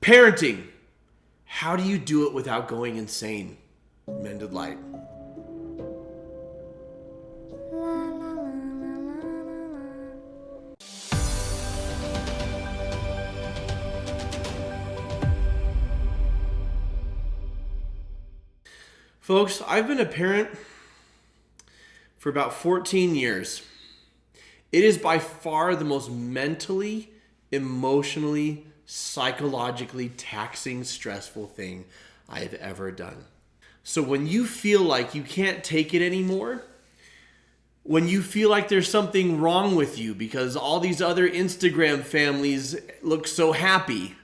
Parenting. How do you do it without going insane? Mended Light. Folks, I've been a parent for about 14 years. It is by far the most mentally, emotionally, psychologically taxing, stressful thing I have ever done. So when you feel like you can't take it anymore, when you feel like there's something wrong with you because all these other Instagram families look so happy,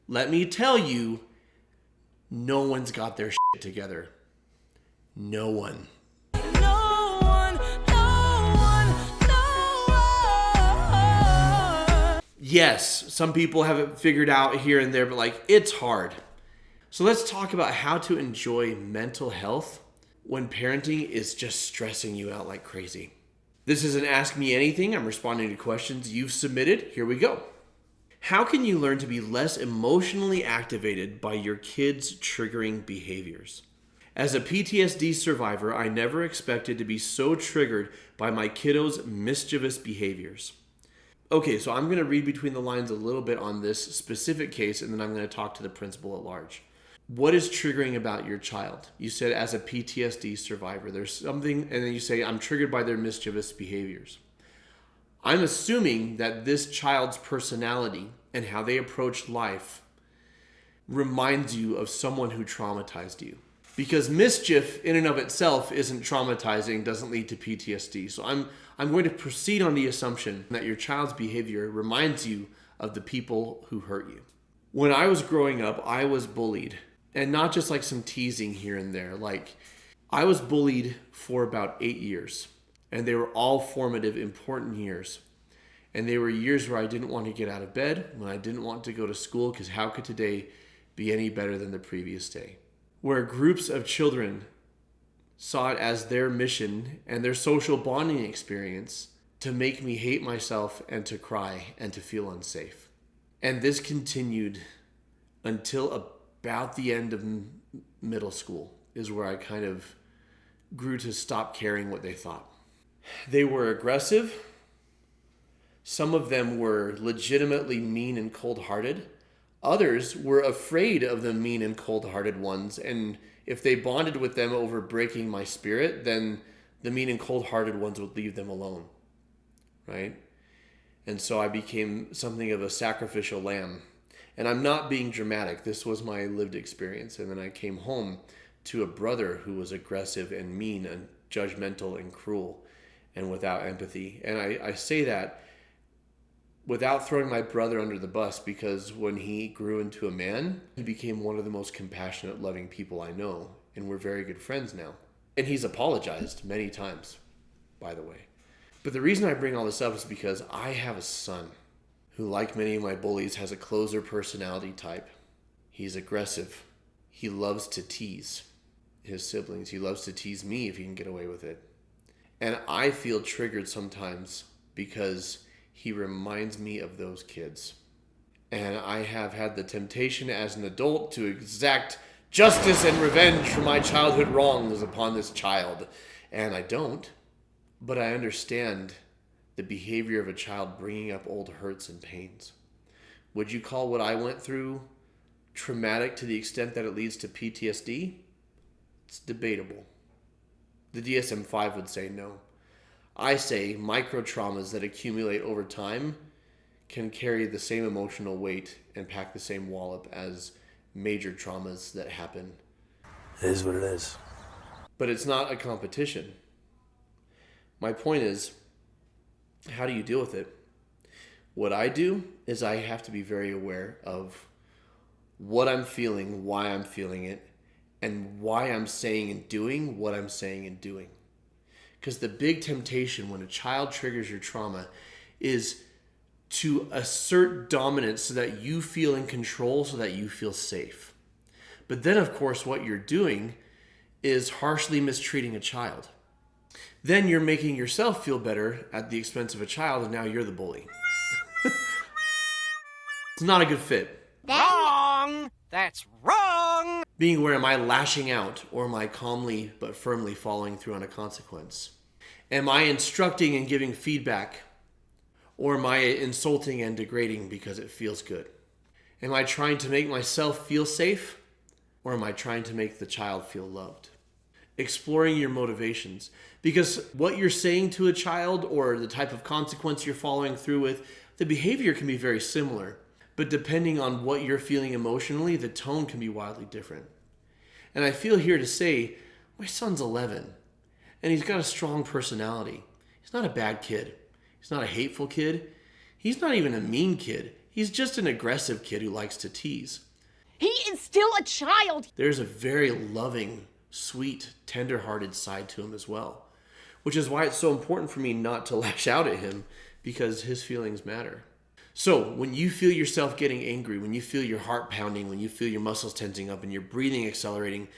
let me tell you, no one's got their shit together. No one. Yes, some people have it figured out here and there, but like, it's hard. So let's talk about how to enjoy mental health when parenting is just stressing you out like crazy. This isn't Ask Me Anything. I'm responding to questions you've submitted. Here we go. How can you learn to be less emotionally activated by your kids' triggering behaviors? As a PTSD survivor, I never expected to be so triggered by my kiddos' mischievous behaviors. Okay, so I'm going to read between the lines a little bit on this specific case, and then I'm going to talk to the principal at large. What is triggering about your child? You said as a PTSD survivor, there's something, and then you say, I'm triggered by their mischievous behaviors. I'm assuming that this child's personality and how they approach life reminds you of someone who traumatized you. Because mischief in and of itself isn't traumatizing, doesn't lead to PTSD. So I'm going to proceed on the assumption that your child's behavior reminds you of the people who hurt you. When I was growing up, I was bullied. And not just like some teasing here and there. Like, I was bullied for about 8 years. And they were all formative, important years. And they were years where I didn't want to get out of bed, when I didn't want to go to school, because how could today be any better than the previous day? Where groups of children saw it as their mission and their social bonding experience to make me hate myself and to cry and to feel unsafe. And this continued until about the end of middle school is where I kind of grew to stop caring what they thought. They were aggressive. Some of them were legitimately mean and cold-hearted. Others were afraid of the mean and cold-hearted ones, and if they bonded with them over breaking my spirit, then the mean and cold-hearted ones would leave them alone, right? And so I became something of a sacrificial lamb. And I'm not being dramatic. This was my lived experience. And then I came home to a brother who was aggressive and mean and judgmental and cruel and without empathy. And I say that without throwing my brother under the bus, because when he grew into a man, he became one of the most compassionate, loving people I know. And we're very good friends now. And he's apologized many times, by the way. But the reason I bring all this up is because I have a son who, like many of my bullies, has a closer personality type. He's aggressive. He loves to tease his siblings. He loves to tease me if he can get away with it. And I feel triggered sometimes because he reminds me of those kids. And I have had the temptation as an adult to exact justice and revenge for my childhood wrongs upon this child. And I don't, but I understand the behavior of a child bringing up old hurts and pains. Would you call what I went through traumatic to the extent that it leads to PTSD? It's debatable. The DSM-5 would say no. I say micro traumas that accumulate over time can carry the same emotional weight and pack the same wallop as major traumas that happen. It is what it is. But it's not a competition. My point is, how do you deal with it? What I do is I have to be very aware of what I'm feeling, why I'm feeling it, and why I'm saying and doing what I'm saying and doing. Because the big temptation when a child triggers your trauma is to assert dominance so that you feel in control, so that you feel safe. But then, of course, what you're doing is harshly mistreating a child. Then you're making yourself feel better at the expense of a child, and now you're the bully. It's not a good fit. Then That's wrong! Being aware, am I lashing out or am I calmly but firmly following through on a consequence? Am I instructing and giving feedback or am I insulting and degrading because it feels good? Am I trying to make myself feel safe or am I trying to make the child feel loved? Exploring your motivations, because what you're saying to a child or the type of consequence you're following through with, the behavior can be very similar, but depending on what you're feeling emotionally, the tone can be wildly different. And I feel here to say, my son's 11 and he's got a strong personality. He's not a bad kid. He's not a hateful kid. He's not even a mean kid. He's just an aggressive kid who likes to tease. He is still a child. There's a very loving, sweet, tender-hearted side to him as well, which is why it's so important for me not to lash out at him, because his feelings matter. So when you feel yourself getting angry, when you feel your heart pounding, when you feel your muscles tensing up and your breathing accelerating,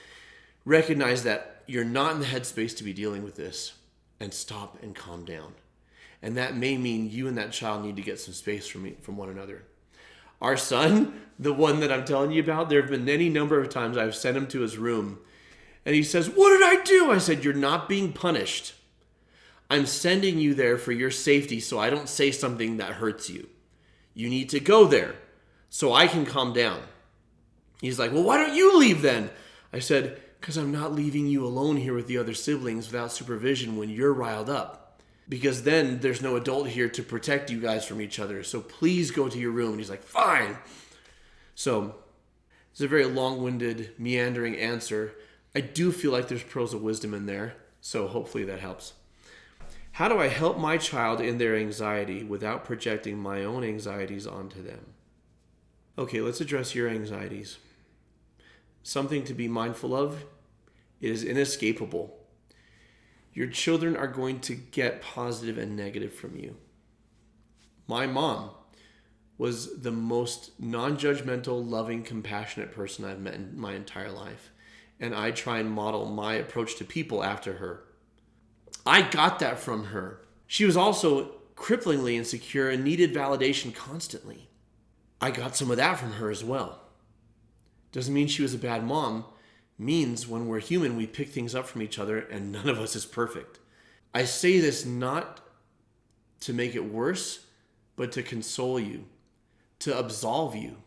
recognize that you're not in the headspace to be dealing with this, and stop and calm down. And that may mean you and that child need to get some space from one another. Our son, the one that I'm telling you about, there have been any number of times I've sent him to his room and he says, "What did I do?" I said, "You're not being punished. I'm sending you there for your safety so I don't say something that hurts you. You need to go there so I can calm down." He's like, "Well, why don't you leave then?" I said, "Because I'm not leaving you alone here with the other siblings without supervision when you're riled up. Because then there's no adult here to protect you guys from each other. So please go to your room." And he's like, "Fine." So it's a very long-winded, meandering answer. I do feel like there's pearls of wisdom in there. So hopefully that helps. How do I help my child in their anxiety without projecting my own anxieties onto them? Okay, let's address your anxieties. Something to be mindful of. It is inescapable. Your children are going to get positive and negative from you. My mom was the most non-judgmental, loving, compassionate person I've met in my entire life. And I try and model my approach to people after her. I got that from her. She was also cripplingly insecure and needed validation constantly. I got some of that from her as well. Doesn't mean she was a bad mom. Means when we're human, we pick things up from each other and none of us is perfect. I say this not to make it worse, but to console you, to absolve you.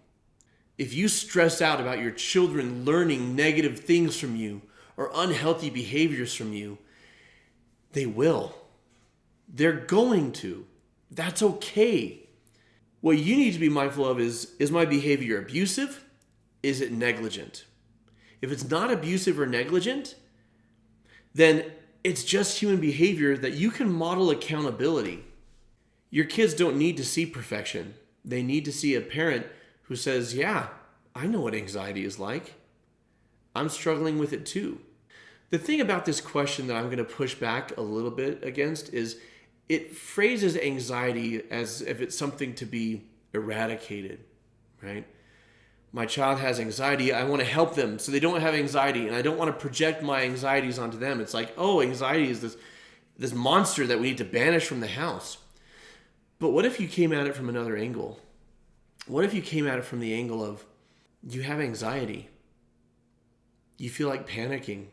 If you stress out about your children learning negative things from you or unhealthy behaviors from you, they will. They're going to. That's okay. What you need to be mindful of is my behavior abusive? Is it negligent? If it's not abusive or negligent, then it's just human behavior that you can model accountability. Your kids don't need to see perfection. They need to see a parent who says, "Yeah, I know what anxiety is like. I'm struggling with it too." The thing about this question that I'm going to push back a little bit against is it phrases anxiety as if it's something to be eradicated, right? My child has anxiety. I want to help them so they don't have anxiety, and I don't want to project my anxieties onto them. It's like, oh, anxiety is this monster that we need to banish from the house. But what if you came at it from another angle? What if you came at it from the angle of, you have anxiety. You feel like panicking.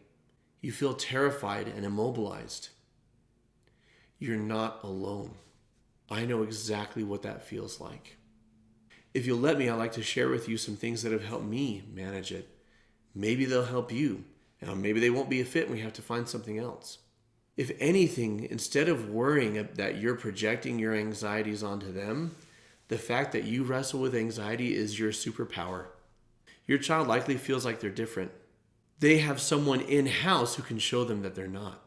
You feel terrified and immobilized. You're not alone. I know exactly what that feels like. If you'll let me, I'd like to share with you some things that have helped me manage it. Maybe they'll help you. Now, maybe they won't be a fit and we have to find something else. If anything, instead of worrying that you're projecting your anxieties onto them, the fact that you wrestle with anxiety is your superpower. Your child likely feels like they're different. They have someone in-house who can show them that they're not.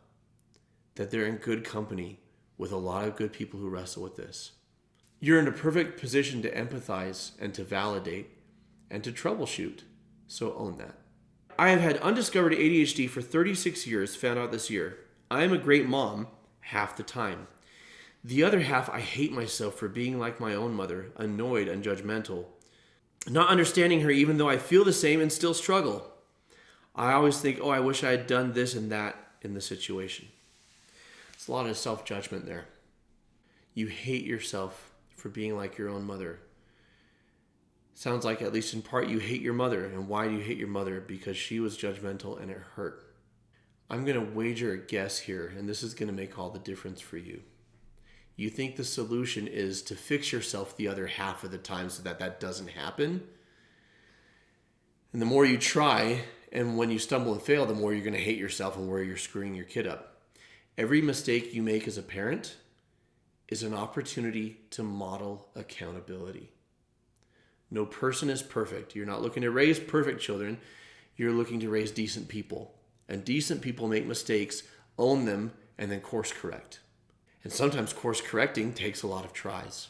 That they're in good company with a lot of good people who wrestle with this. You're in a perfect position to empathize and to validate and to troubleshoot. So own that. I have had undiscovered ADHD for 36 years, found out this year. I am a great mom half the time. The other half, I hate myself for being like my own mother, annoyed and judgmental. Not understanding her even though I feel the same and still struggle. I always think, oh, I wish I had done this and that in the situation. It's a lot of self-judgment there. You hate yourself for being like your own mother. Sounds like, at least in part, you hate your mother. And why do you hate your mother? Because she was judgmental and it hurt. I'm going to wager a guess here, and this is going to make all the difference for you. You think the solution is to fix yourself the other half of the time so that that doesn't happen. And the more you try, and when you stumble and fail, the more you're going to hate yourself and where you're screwing your kid up. Every mistake you make as a parent is an opportunity to model accountability. No person is perfect. You're not looking to raise perfect children. You're looking to raise decent people. And decent people make mistakes, own them, and then course correct. And sometimes course correcting takes a lot of tries.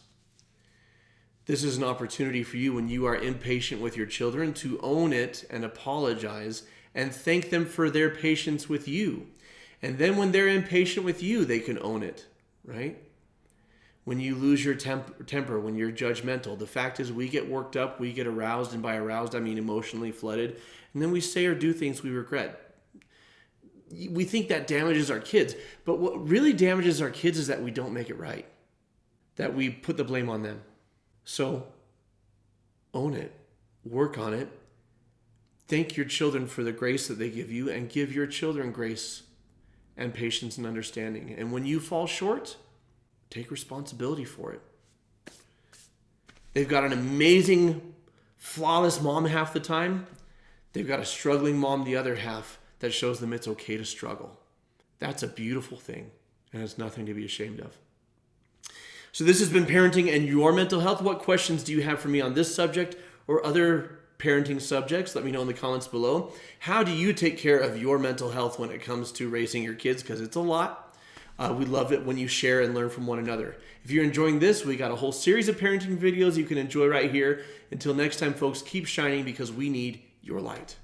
This is an opportunity for you when you are impatient with your children to own it and apologize and thank them for their patience with you. And then when they're impatient with you, they can own it, right? When you lose your temper, when you're judgmental, the fact is we get worked up, we get aroused, and by aroused I mean emotionally flooded, and then we say or do things we regret. We think that damages our kids, but what really damages our kids is that we don't make it right, that we put the blame on them. So own it, work on it, thank your children for the grace that they give you, and give your children grace and patience and understanding. And when you fall short, take responsibility for it. They've got an amazing, flawless mom half the time. They've got a struggling mom the other half that shows them it's okay to struggle. That's a beautiful thing, and it's nothing to be ashamed of. So this has been Parenting and Your Mental Health. What questions do you have for me on this subject or other parenting subjects? Let me know in the comments below. How do you take care of your mental health when it comes to raising your kids? Because it's a lot. We love it when you share and learn from one another. If you're enjoying this, we got a whole series of parenting videos you can enjoy right here. Until next time, folks, keep shining because we need your light.